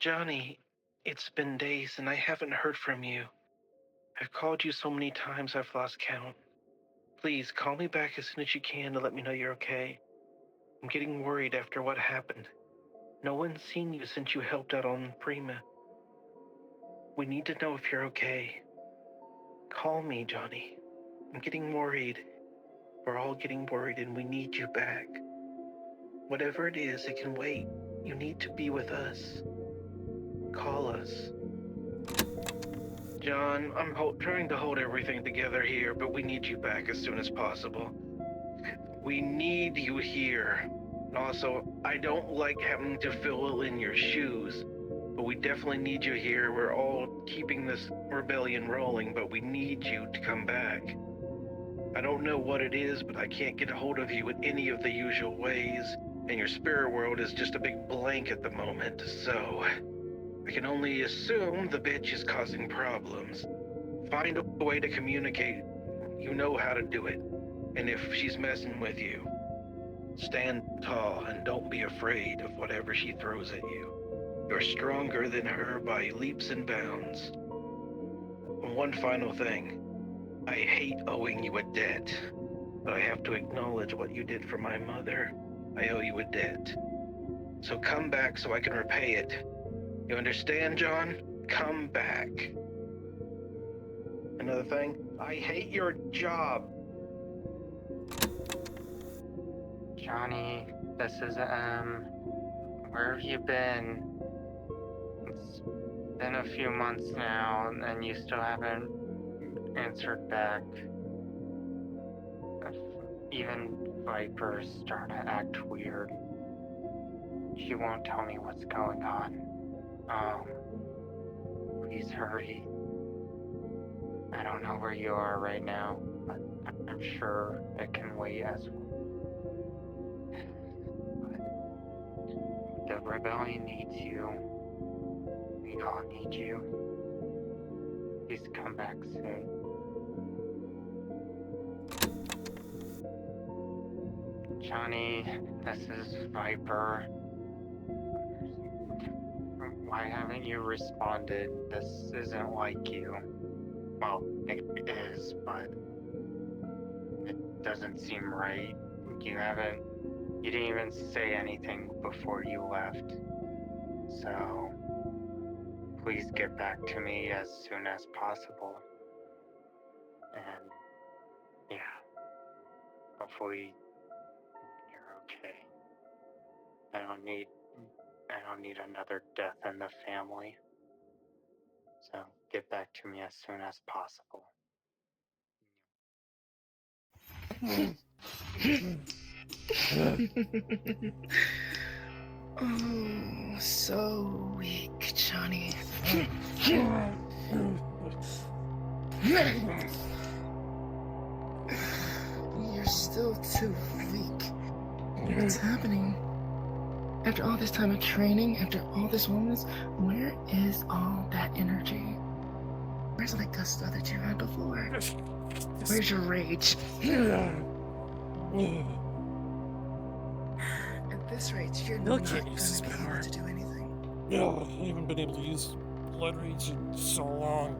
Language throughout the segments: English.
Johnny, it's been days and I haven't heard from you. I've called you so many times I've lost count. Please call me back as soon as you can to let me know you're okay. I'm getting worried after what happened. No one's seen you since you helped out on Prima. We need to know if you're okay. Call me, Johnny. I'm getting worried. We're all getting worried and we need you back. Whatever it is, it can wait. You need to be with us. Call us. John, I'm trying to hold everything together here, but we need you back as soon as possible. We need you here. And also, I don't like having to fill in your shoes, but we definitely need you here. We're all keeping this rebellion rolling, but we need you to come back. I don't know what it is, but I can't get a hold of you in any of the usual ways, and your spirit world is just a big blank at the moment, so I can only assume the bitch is causing problems. Find a way to communicate. You know how to do it. And if she's messing with you, stand tall and don't be afraid of whatever she throws at you. You're stronger than her by leaps and bounds. And one final thing. I hate owing you a debt, but I have to acknowledge what you did for my mother. I owe you a debt. So come back so I can repay it. You understand, John? Come back. Another thing, I hate your job. Johnny, this is, where have you been? It's been a few months now, and you still haven't answered back. Even Viper's starting to act weird. She won't tell me what's going on. Please hurry. I don't know where you are right now, but I'm sure it can wait as well. But the rebellion needs you. We all need you. Please come back soon. Johnny, this is Viper. Why haven't you responded? This isn't like you. Well, it is, but it doesn't seem right. You didn't even say anything before you left. So, please get back to me as soon as possible. And, yeah, hopefully you're okay. I don't need another death in the family. So get back to me as soon as possible. Oh, so weak, Johnny. You're still too weak. What's happening? After all this time of training, after all this wellness, where is all that energy? Where's the gusto that you had before? Where's your rage? At this rate, you're not going to be able to do anything. No, I haven't been able to use blood rage in so long.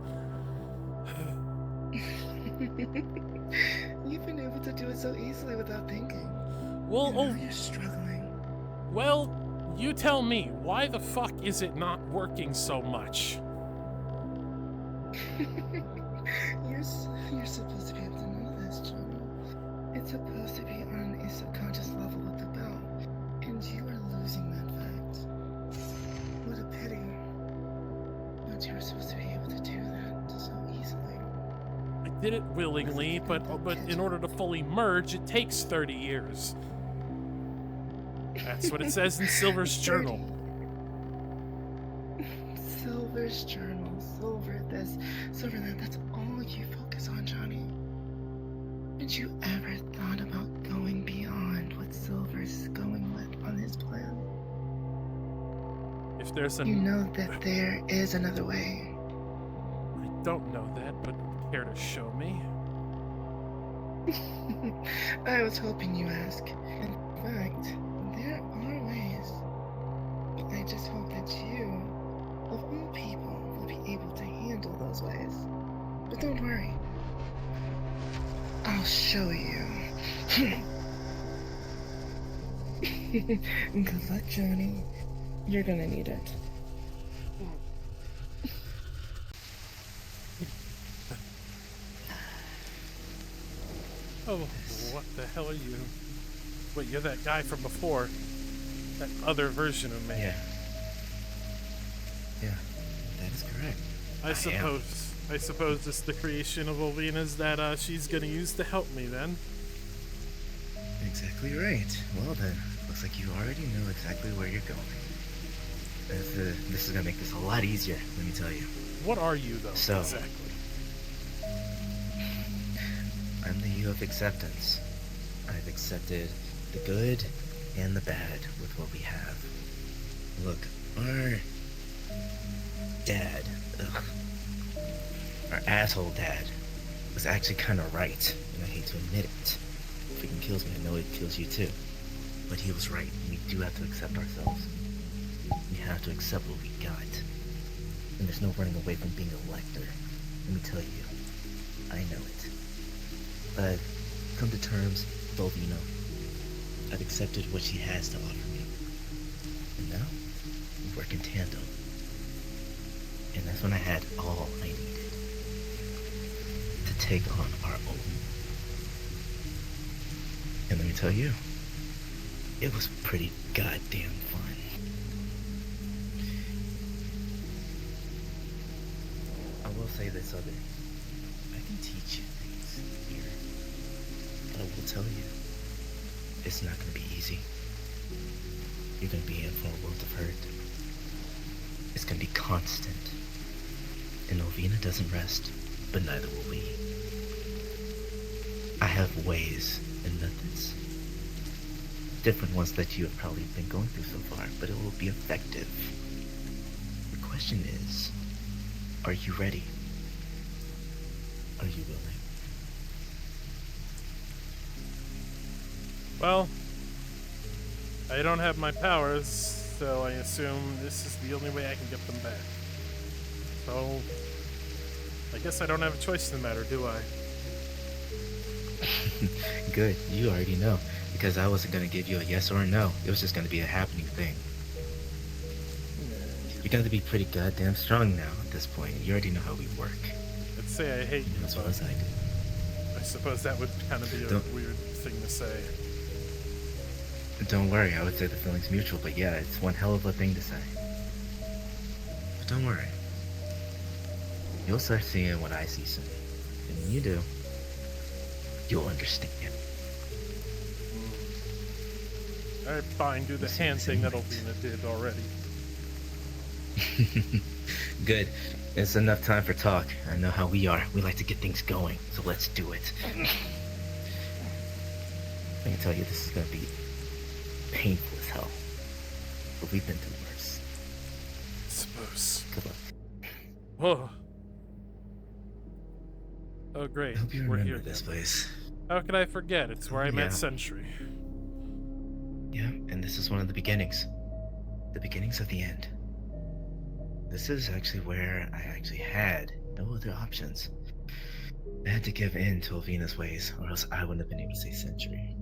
You've been able to do it so easily without thinking. Well, and now you're struggling. Well, you tell me, why the fuck is it not working so much? You're supposed to be able to know this, Johnny. It's supposed to be on a subconscious level with the bell, and you are losing that fact. What a pity. But you were supposed to be able to do that so easily. I did it willingly, but in order to fully merge, it takes 30 years. That's what it says in Silver's journal. Silver's journal, Silver this, Silver that, that's all you focus on, Johnny. Had you ever thought about going beyond what Silver's going with on his plan? If there's You know that there is another way. I don't know that, but care to show me? I was hoping you ask. In fact, there are ways. I just hope that you Ovana's ways. But don't worry. I'll show you. Good luck, Johnny. You're gonna need it. Oh, what the hell are you? Wait, you're that guy from before. That other version of me. Yeah. Yeah, that is correct. I suppose it's the creation of Olvina's that she's gonna use to help me then. Exactly right. Well then, looks like you already know exactly where you're going. This is gonna make this a lot easier, let me tell you. What are you though, So- exactly? I'm the you of acceptance. I've accepted the good and the bad with what we have. Look, our dad, our asshole dad, was actually kind of right, and I hate to admit it. It freaking kills me. I know it kills you too. But he was right. We do have to accept ourselves. We have to accept what we got. And there's no running away from being a Lecter. Let me tell you, I know it. I've come to terms with Olvina. I've accepted what she has to offer me. And now, we work in tandem. And that's when I had all I needed to take on our own. And let me tell you, it was pretty goddamn fun. I will say this other. I can teach you things here. But I will tell you, it's not going to be easy. You're going to be in for a world of hurt. It's going to be constant. And Olvina doesn't rest, but neither will we. I have ways and methods. Different ones that you have probably been going through so far, but it will be effective. The question is, are you ready? Are you willing? Well, I don't have my powers, so I assume this is the only way I can get them back. So, I guess I don't have a choice in the matter, do I? Good, you already know. Because I wasn't going to give you a yes or a no. It was just going to be a happening thing. You're going to be pretty goddamn strong now at this point. You already know how we work. Let's say I hate you, As well but as I do. I suppose that would kind of be a Don't- weird thing to say. Don't worry, I would say the feeling's mutual, but yeah, it's one hell of a thing to say. But don't worry. You'll start seeing what I see soon. And when you do, you'll understand. Alright, fine, do the We'll see hand the thing that same Olvina did already. Good. It's enough time for talk. I know how we are. We like to get things going, so let's do it. I can tell you this is gonna be painful as hell. But we've been through worse. I suppose. Good luck. Oh. Oh, great. I hope you We're remember here this again. place. How could I forget? It's where I met Yeah. Sentry. Yeah, and this is one of the beginnings. The beginnings of the end. This is actually where I actually had no other options. I had to give in to Olvina's ways, or else I wouldn't have been able to save Century.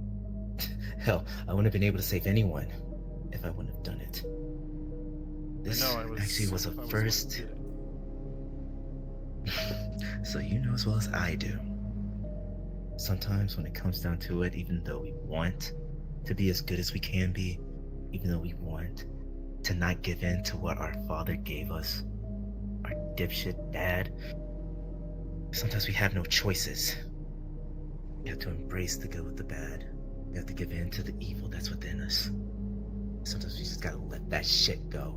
Hell, I wouldn't have been able to save anyone if I wouldn't have done it. This I know, actually was a first. So you know as well as I do. Sometimes when it comes down to it, even though we want to be as good as we can be, even though we want to not give in to what our father gave us, our dipshit dad, sometimes we have no choices. We have to embrace the good with the bad. We have to give in to the evil that's within us. Sometimes we just gotta let that shit go.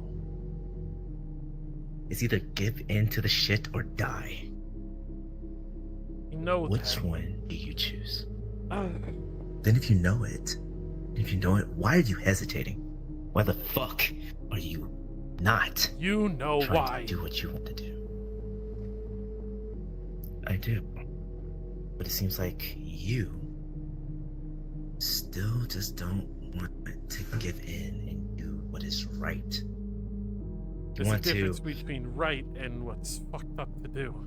It's either give in to the shit or die. You know Which that. one do you choose? Ah. Then if you know it, why are you hesitating? Why the fuck are you not You know trying why. to do what you want to do? I do. But it seems like you still just don't want to give in and do what is right. There's a want to- difference between right and what's fucked up to do.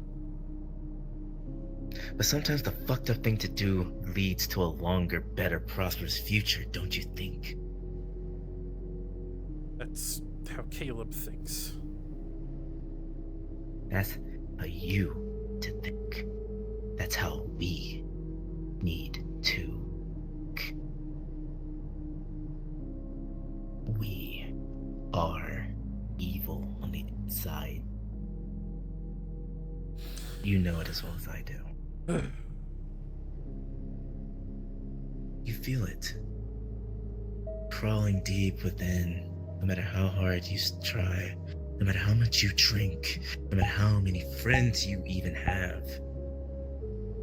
But sometimes the fucked up thing to do leads to a longer, better, prosperous future, don't you think? That's how Caleb thinks. That's how you to think. That's how we need to think. We are evil on the inside. You know it as well as I do. You feel it. Crawling deep within, no matter how hard you try, no matter how much you drink, no matter how many friends you even have,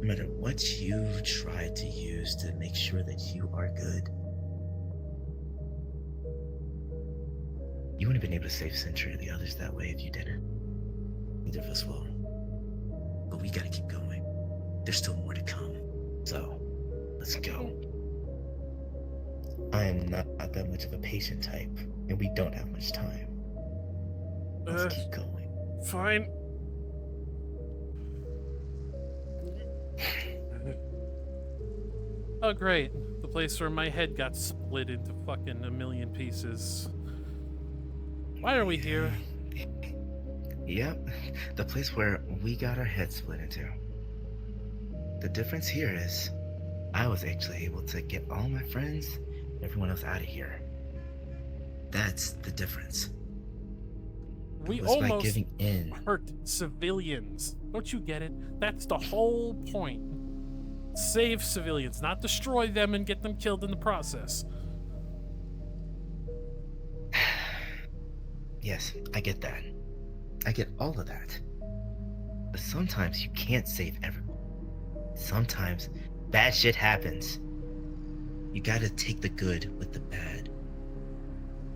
no matter what you try to use to make sure that you are good. You wouldn't have been able to save Century or the others that way if you didn't. Neither of us will. But we gotta keep going. There's still more to come. So, let's go. I am not that much of a patient type, and we don't have much time. Let's keep going. Fine. Oh, great. The place where my head got split into fucking a million pieces. Why are we here? Yep, the place where we got our heads split into. The difference here is, I was actually able to get all my friends, everyone else out of here. That's the difference. We It was by almost giving in. hurt civilians. Don't you get it? That's the whole point. Save civilians, not destroy them and get them killed in the process. Yes, I get that. I get all of that. But sometimes you can't save everyone. Sometimes bad shit happens. You gotta take the good with the bad.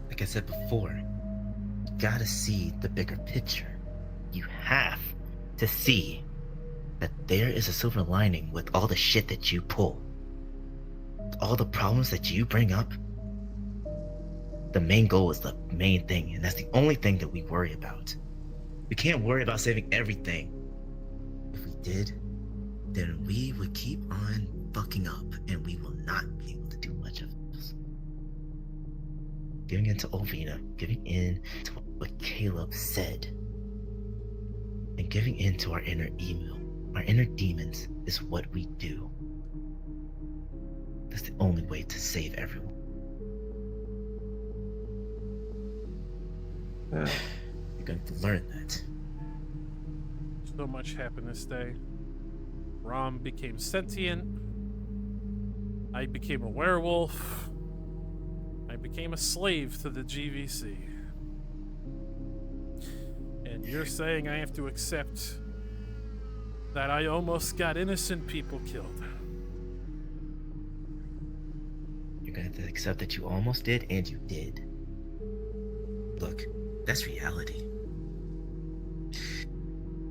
Like I said before, you gotta see the bigger picture. You have to see that there is a silver lining with all the shit that you pull. All the problems that you bring up. The main goal is the main thing, and that's the only thing that we worry about. We can't worry about saving everything. If we did, then we would keep on fucking up, and we will not be able to do much of this. Giving in to Olvina, giving in to what Caleb said, and giving in to our inner evil, our inner demons, is what we do. That's the only way to save everyone. You're going to learn that. So much happened this day. Rom became sentient. I became a werewolf. I became a slave to the GVC. And you're saying I have to accept that I almost got innocent people killed. You're going to have to accept that you almost did, and you did. Look, that's reality.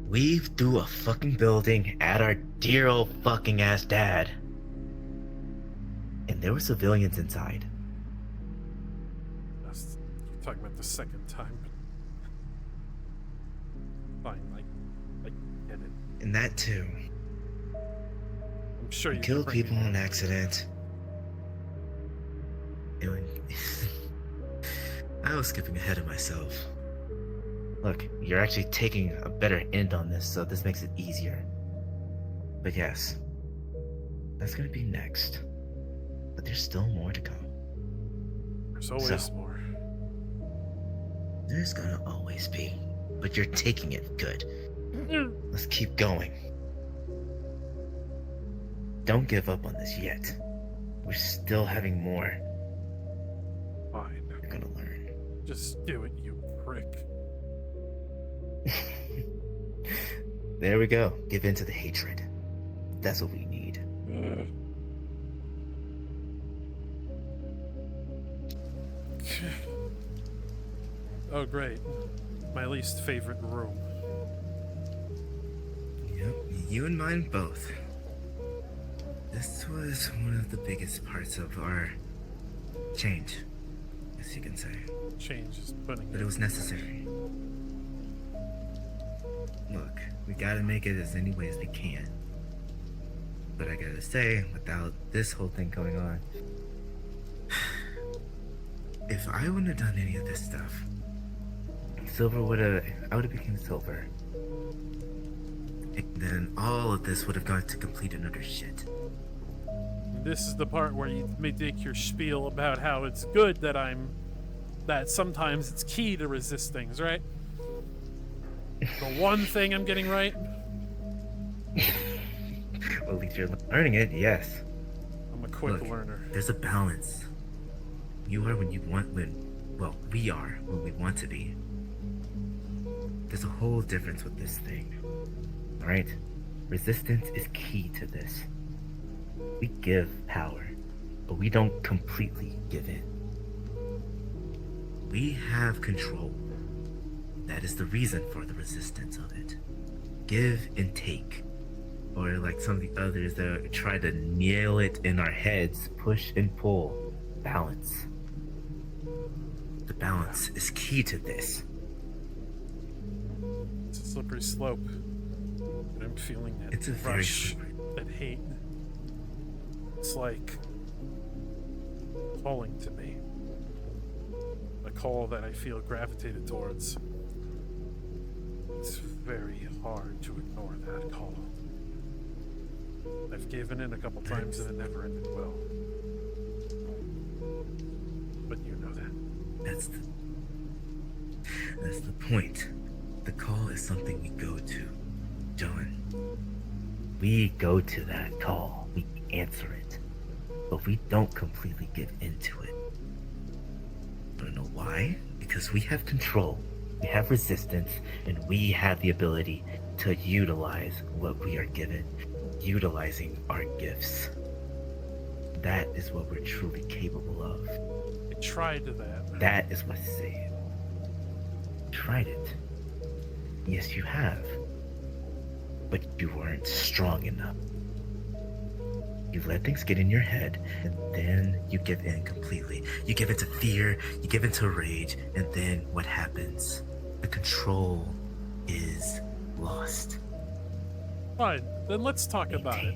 We threw a fucking building at our dear old fucking ass dad. And there were civilians inside. You're talking about the second time. Fine, I get it. And that too. I'm sure We you killed can bring people me on more. accident. And when... I was skipping ahead of myself. Look, you're actually taking a better end on this, so this makes it easier. But yes, that's gonna be next. But there's still more to come. There's always So- more. There's gonna always be. But you're taking it good. Let's keep going. Don't give up on this yet. We're still having more. Fine. You're gonna learn. Just do it, you prick. There we go. Give in to the hatred. That's what we need. Oh, great. My least favorite room. Yep, you and mine both. This was one of the biggest parts of our change, as you can say. Change is putting But it was necessary. Look, we gotta make it as any way as we can. But I gotta say, without this whole thing going on, if I wouldn't have done any of this stuff, I would have become Silver. And then all of this would have gone to complete and utter shit. This is the part where you make your spiel about how it's good that sometimes it's key to resist things, right? The one thing I'm getting right? Well, at least you're learning it, yes. I'm a quick Look, learner. There's a balance. You are we are when we want to be. There's a whole difference with this thing. Alright? Resistance is key to this. We give power, but we don't completely give in. We have control. That is the reason for the resistance of it. Give and take. Or like some of the others that try to nail it in our heads, push and pull. Balance. The balance is key to this. It's a slippery slope. But I'm feeling that It's a very rush, slippery. that hate. It's like calling to me. A call that I feel gravitated towards. It's very hard to ignore that call. I've given in a couple times and it never ended well. But you know that. That's the point. The call is something we go to. Done. We go to that call. We answer it. But we don't completely give into it. I don't know why. Because we have control. We have resistance. And we have the ability to utilize what we are given. Utilizing our gifts. That is what we're truly capable of. I tried that. That is what's saved. Tried it. Yes, you have. But you weren't strong enough. You let things get in your head, and then you give in completely. You give into fear, you give into rage, and then what happens? The control is lost. Fine, then let's talk about it.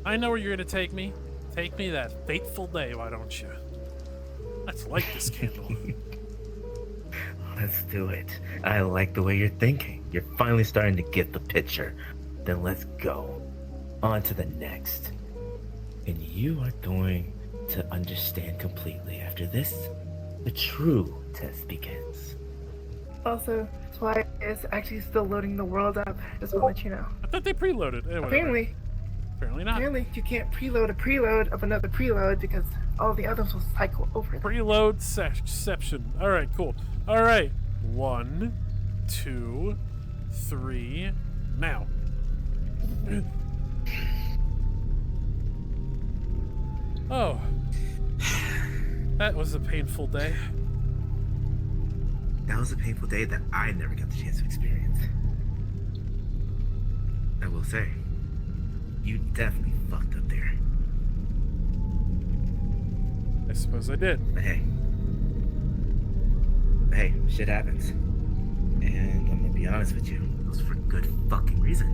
I know where you're gonna take me. Take me that fateful day, why don't you? Let's light this candle. Let's do it. I like the way you're thinking. You're finally starting to get the picture. Then let's go. On to the next. And you are going to understand completely. After this, the true test begins. Also, that's why it's actually still loading the world up. Just want to let you know. I thought they preloaded. Whatever. Apparently not. Apparently, you can't preload a preload of another preload because all the others will cycle over. Preload section. Alright, cool. Alright. 1, 2, 3. Now. Oh. That was a painful day. That was a painful day that I never got the chance to experience. I will say, you definitely fucked up there. I suppose I did. But hey, shit happens. And I'm gonna be honest with you, it was for good fucking reason.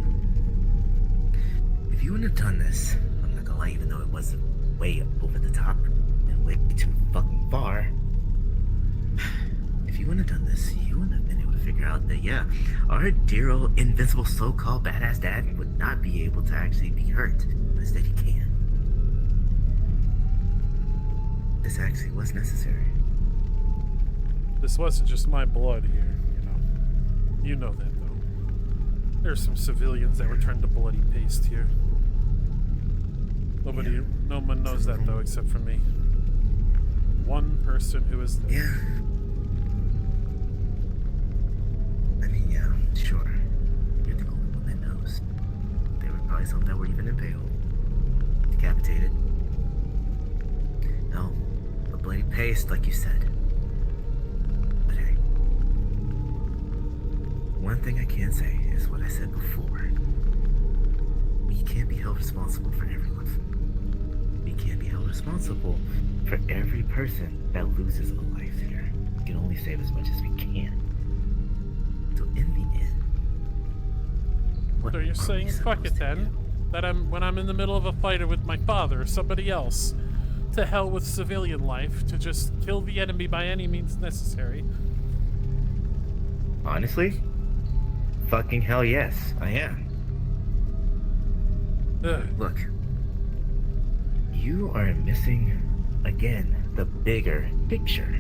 If you wouldn't have done this, I'm not gonna lie, even though it was way over the top and way too fucking far, if you wouldn't have done this, you wouldn't have been able to figure out that, yeah, our dear old invincible so-called badass dad would not be able to actually be hurt, but instead he can. This actually was necessary. This wasn't just my blood here, you know. You know that, though. There's some civilians that were turned to bloody paste here. No one knows that, though, except for me. One person who is there. Yeah. I mean, yeah, sure. You're the only one that knows. There were probably some that were even impaled. Decapitated. No, a bloody paste, like you said. But hey, one thing I can say is what I said before. We can't be held responsible for everyone. We can't be held responsible for every person that loses a life here. We can only save as much as we can. So in the end, So you're are we saying fuck supposed it to then? do? That when I'm in the middle of a fight with my father or somebody else, to hell with civilian life, to just kill the enemy by any means necessary. Honestly, fucking hell yes, I am. Ugh. Look, you are missing, again, the bigger picture.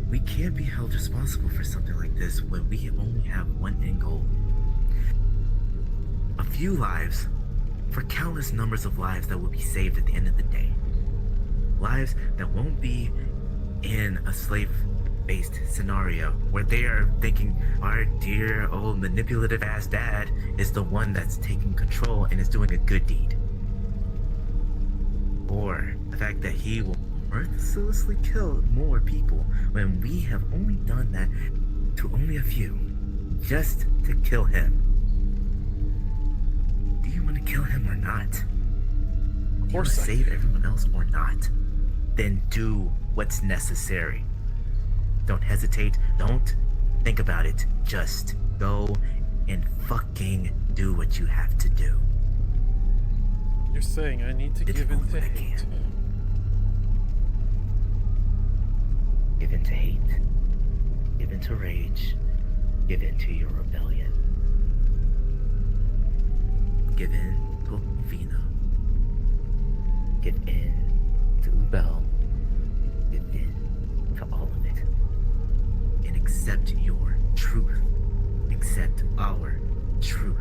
We can't be held responsible for something like this when we only have one end goal. A few lives for countless numbers of lives that will be saved at the end of the day. Lives that won't be in a slave-based scenario where they are thinking our dear old manipulative ass dad is the one that's taking control and is doing a good deed. Or the fact that he will mercilessly kill more people when we have only done that to only a few, just to kill him. Do you want to kill him or not? Do you want to course I save everyone else or not? Then do what's necessary. Don't hesitate. Don't think about it. Just go and fucking do what you have to do. You're saying I need to It's give in only to what I hate. can. Give in to hate. Give in to rage. Give in to your rebellion. Give in to Vina. Give in to Ubel. Give in to all of it. And accept your truth. Accept our truth.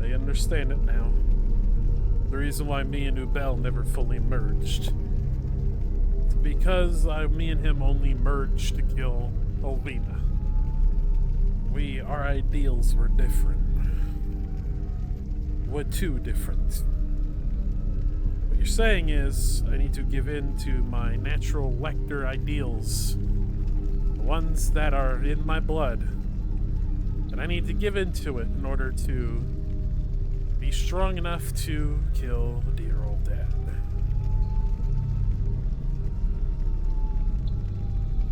I understand it now. The reason why me and Ubel never fully merged. It's because me and him only merged to kill Olvina. Our ideals were different. Were too different. What you're saying is, I need to give in to my natural Lecter ideals. The ones that are in my blood. And I need to give in to it in order to be strong enough to kill dear old dad.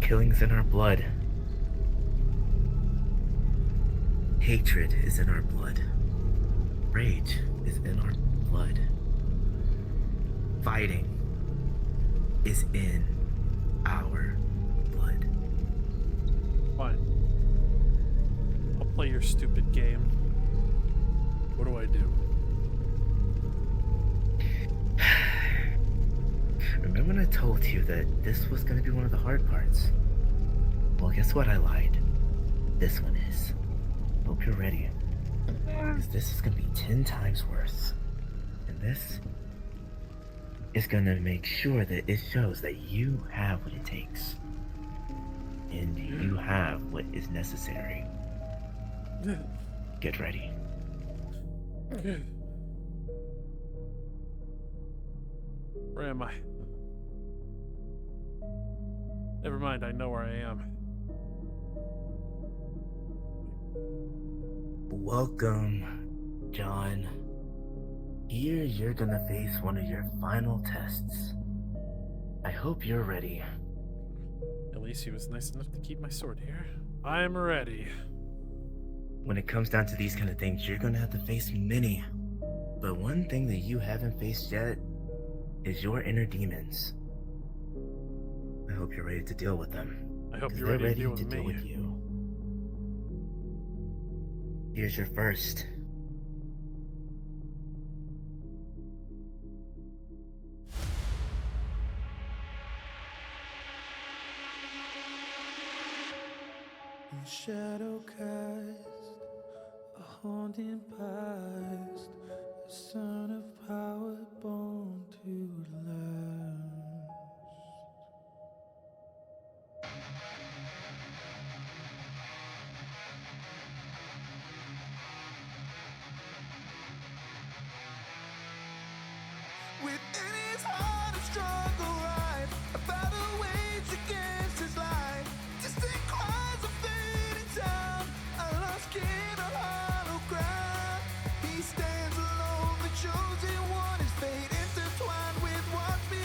Killing's in our blood. Hatred is in our blood. Rage is in our blood. Fighting is in our blood. Fine. I'll play your stupid game. What do I do? Remember when I told you that this was going to be one of the hard parts? Well, guess what? I lied. This one is. Hope you're ready. Because this is going to be 10 times worse. And this is going to make sure that it shows that you have what it takes. And you have what is necessary. Get ready. Where am I? Never mind, I know where I am. Welcome, John. Here you're gonna face one of your final tests. I hope you're ready. At least he was nice enough to keep my sword here. I'm ready. When it comes down to these kind of things, you're gonna have to face many. But one thing that you haven't faced yet is your inner demons. I hope you're ready to deal with them. I hope 'cause you're they're ready to deal with deal me. with you. Here's your first. In shadow cast, a haunting past, a son of power born to last. Within his heart a struggle right, a battle waged against his life. Distant cries of fading sound, a lost king on hollow ground. He stands alone, the chosen one, his fate intertwined with what's beyond.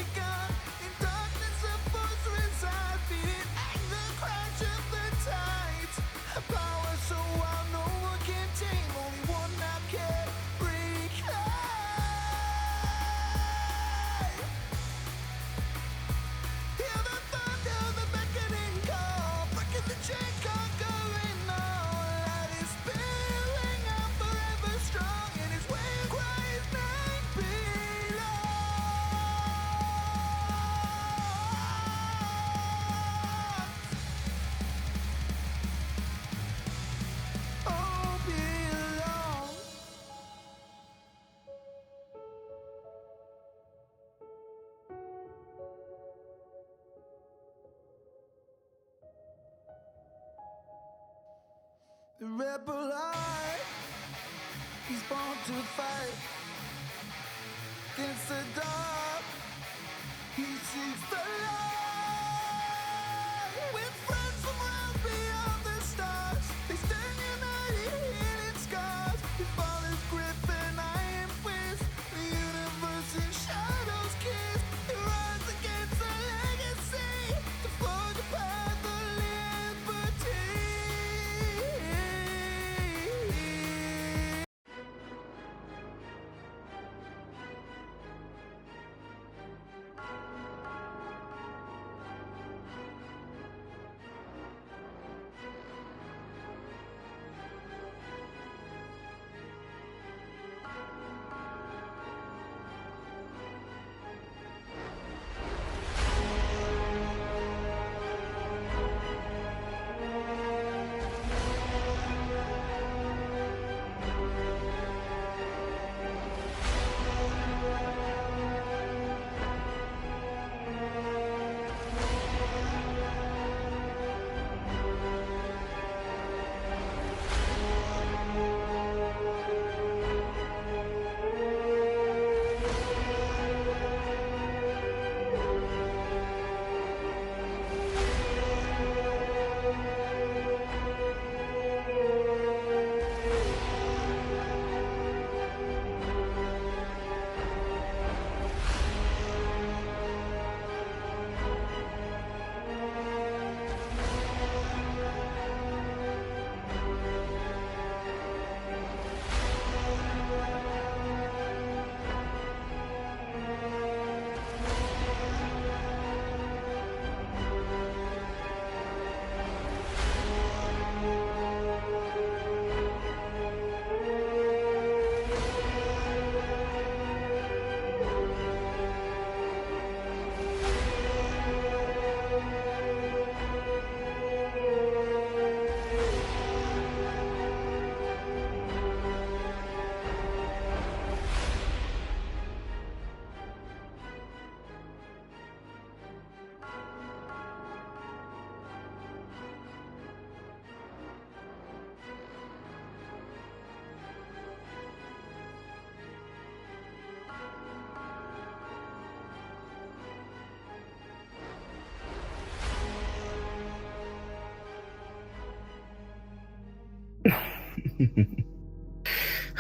The rebel heart, he's born to fight against the dark. He seeks the light. With friends from realms beyond the stars, they stand united, healing scars. We fall his grip and iron fist. The universe in shadows kiss. He runs against the legacy to forge a path of liberty.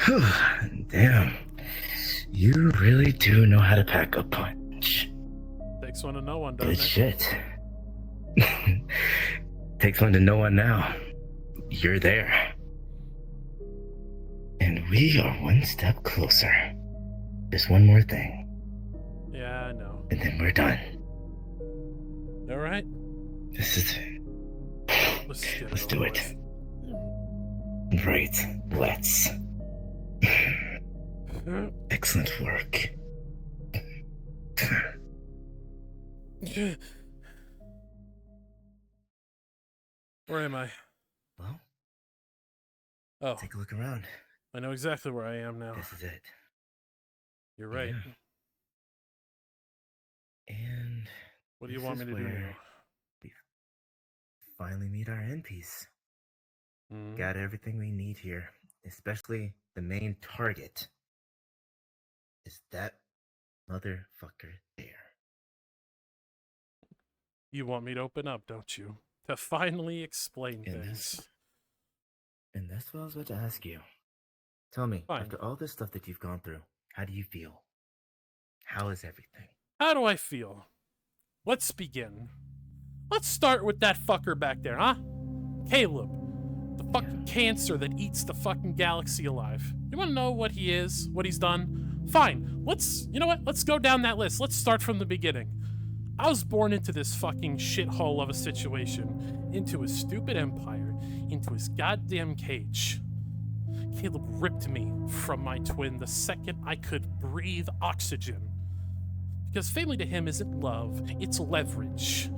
Whew, damn. You really do know how to pack a punch. Takes one to know one, Good doesn't it? shit. Takes one to know one now. You're there. And we are one step closer. Just one more thing, Yeah, I know. and then we're done. All right, This is it. let's get it Let's do over it. with. Right, let's. Excellent work. Where am I? Well, Oh, take a look around. I know exactly where I am now. This is it. You're right. Yeah. And What do you this want me is to do where now? we finally meet our end piece. Mhm. Got everything we need here, especially the main target. Is that motherfucker there? You want me to open up, don't you? To finally explain And things. that's what I was about to ask you. Tell me, Fine. after all this stuff that you've gone through, how do you feel? How is everything? How do I feel? Let's begin. Let's start with that fucker back there, huh? Caleb. The fucking cancer that eats the fucking galaxy alive. You wanna know what he is? What he's done? Fine. You know what? Let's go down that list. Let's start from the beginning. I was born into this fucking shithole of a situation. Into a stupid empire. Into his goddamn cage. Caleb ripped me from my twin the second I could breathe oxygen. Because family to him isn't love, it's leverage.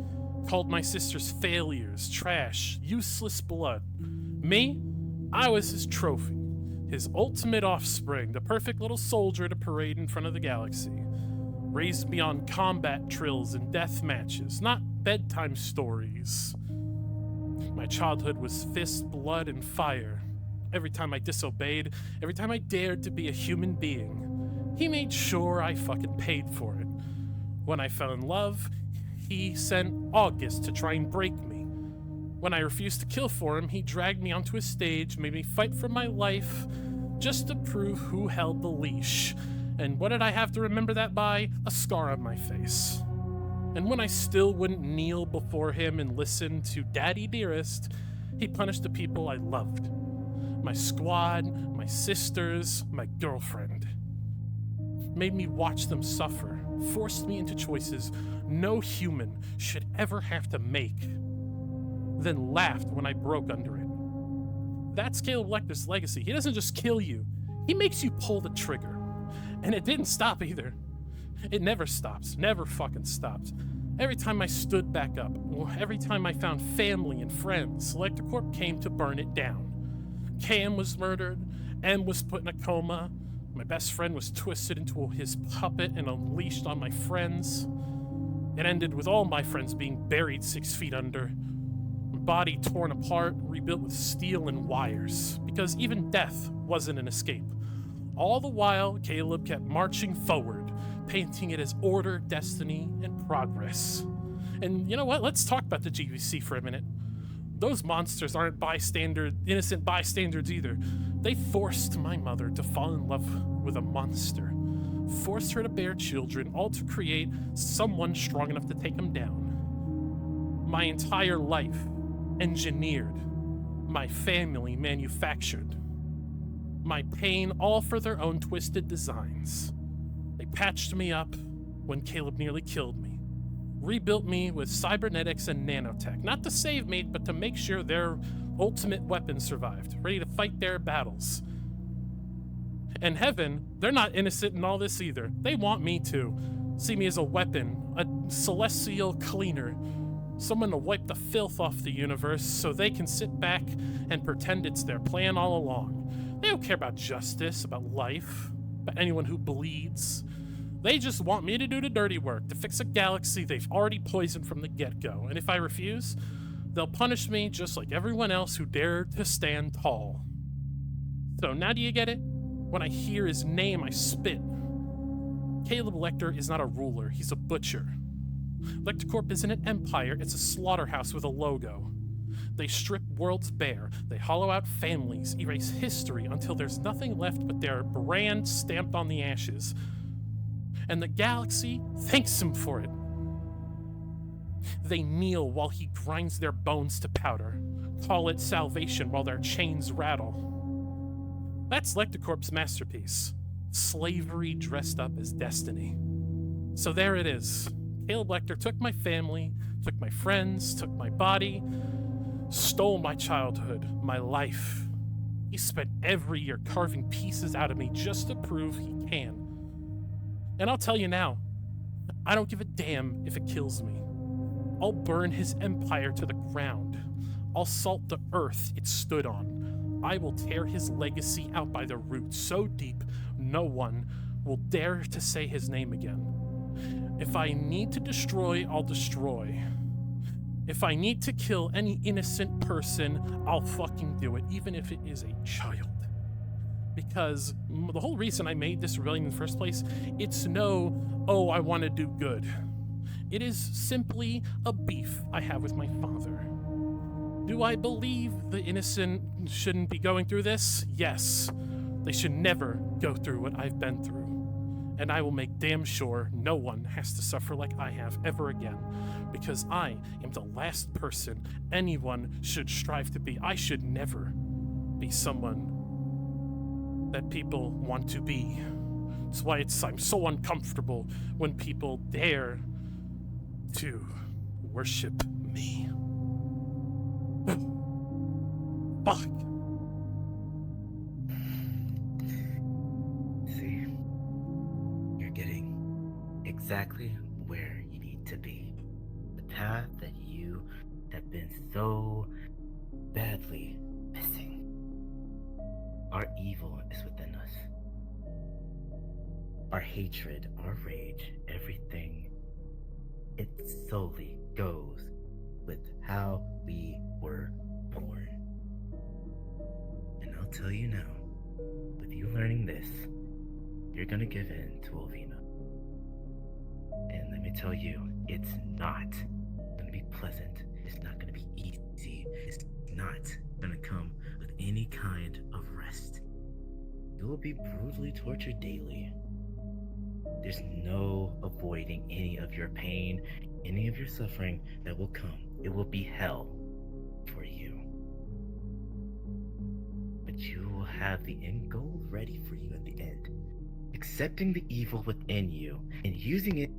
Called my sister's failures, trash, useless blood. Me? I was his trophy. His ultimate offspring, the perfect little soldier to parade in front of the galaxy. Raised me on combat drills and death matches, not bedtime stories. My childhood was fist, blood, and fire. Every time I disobeyed, every time I dared to be a human being, he made sure I fucking paid for it. When I fell in love, he sent August to try and break me. When I refused to kill for him, he dragged me onto a stage, made me fight for my life, just to prove who held the leash. And what did I have to remember that by? A scar on my face. And when I still wouldn't kneel before him and listen to Daddy Dearest, he punished the people I loved. My squad, my sisters, my girlfriend. Made me watch them suffer, forced me into choices no human should ever have to make. Then laughed when I broke under it. That's Caleb Lecter's legacy. He doesn't just kill you, he makes you pull the trigger. And it didn't stop either. It never stops, never fucking stopped. Every time I stood back up, every time I found family and friends, Lecter Corp came to burn it down. Cam was murdered, M was put in a coma, my best friend was twisted into his puppet and unleashed on my friends. It ended with all my friends being buried 6 feet under, my body torn apart, rebuilt with steel and wires, because even death wasn't an escape. All the while, Caleb kept marching forward, painting it as order, destiny, and progress. And you know what? Let's talk about the GVC for a minute. Those monsters aren't innocent bystanders either. They forced my mother to fall in love with a monster, forced her to bear children, all to create someone strong enough to take them down. My entire life engineered, my family manufactured. My pain all for their own twisted designs. They patched me up when Caleb nearly killed me, rebuilt me with cybernetics and nanotech, not to save me, but to make sure their ultimate weapon survived, ready to fight their battles. And heaven, they're not innocent in all this either. They want me to see me as a weapon, a celestial cleaner, someone to wipe the filth off the universe so they can sit back and pretend it's their plan all along. They don't care about justice, about life, about anyone who bleeds. They just want me to do the dirty work, to fix a galaxy they've already poisoned from the get-go. And if I refuse, they'll punish me just like everyone else who dared to stand tall. So now do you get it? When I hear his name, I spit. Caleb Lecter is not a ruler, he's a butcher. Lecter Corp isn't an empire, it's a slaughterhouse with a logo. They strip worlds bare, they hollow out families, erase history until there's nothing left but their brand stamped on the ashes. And the galaxy thanks him for it. They kneel while he grinds their bones to powder, call it salvation while their chains rattle. That's Lecter Corp's masterpiece, slavery dressed up as destiny. So there it is. Caleb Lecter took my family, took my friends, took my body, stole my childhood, my life. He spent every year carving pieces out of me just to prove he can. And I'll tell you now, I don't give a damn if it kills me. I'll burn his empire to the ground. I'll salt the earth it stood on. I will tear his legacy out by the roots so deep no one will dare to say his name again. If I need to destroy, I'll destroy. If I need to kill any innocent person, I'll fucking do it, even if it is a child. Because the whole reason I made this rebellion in the first place, it's no, oh, I want to do good. It is simply a beef I have with my father. Do I believe the innocent shouldn't be going through this? Yes. They should never go through what I've been through. And I will make damn sure no one has to suffer like I have ever again, because I am the last person anyone should strive to be. I should never be someone that people want to be. That's why I'm so uncomfortable when people dare to worship me. Fuck. See, you're getting exactly where you need to be. The path that you have been so badly missing. Our evil is within us. Our hatred, our rage, everything, it solely goes with how we were gonna give in to Olvina. And let me tell you, it's not gonna be pleasant. It's not gonna be easy. It's not gonna come with any kind of rest. You will be brutally tortured daily. There's no avoiding any of your pain, any of your suffering that will come. It will be hell for you. But you will have the end goal ready for you at the end. Accepting the evil within you and using it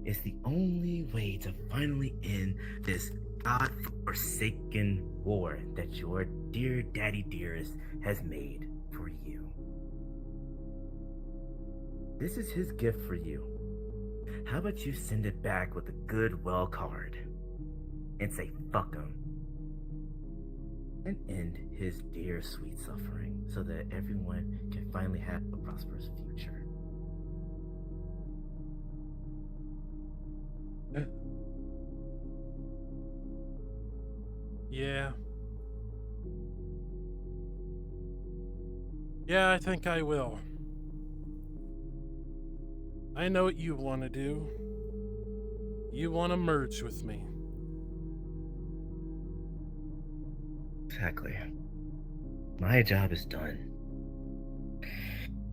is the only way to finally end this God-forsaken war that your dear daddy dearest has made for you. This is his gift for you. How about you send it back with a goodwill card and say fuck him and end his dear sweet suffering so that everyone can finally have a prosperous future. Yeah. Yeah, I think I will. I know what you want to do. You want to merge with me. Exactly. My job is done.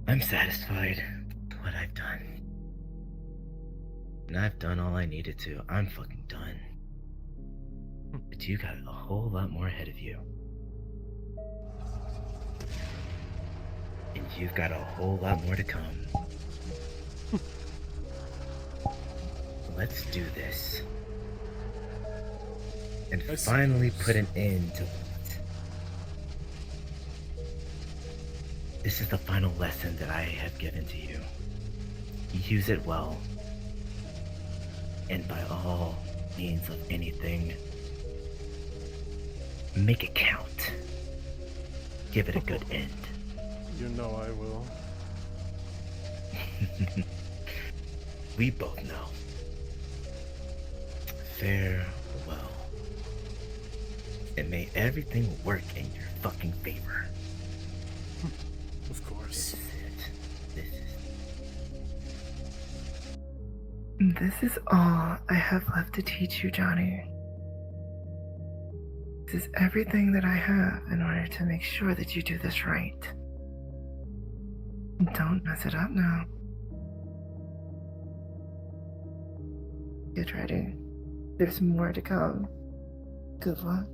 I'm satisfied with what I've done. And I've done all I needed to. I'm fucking done. But you got a whole lot more ahead of you. And you've got a whole lot more to come. Let's do this. And I finally suppose. put an end to it. This is the final lesson that I have given to you. Use it well. And by all means of anything, make it count. Give it a good end. You know I will. We both know. Farewell. And may everything work in your fucking favor. Of course. This is it. This is This is all I have left to teach you, Johnny. This is everything that I have in order to make sure that you do this right. Don't mess it up now. Get ready. There's more to come. Good luck.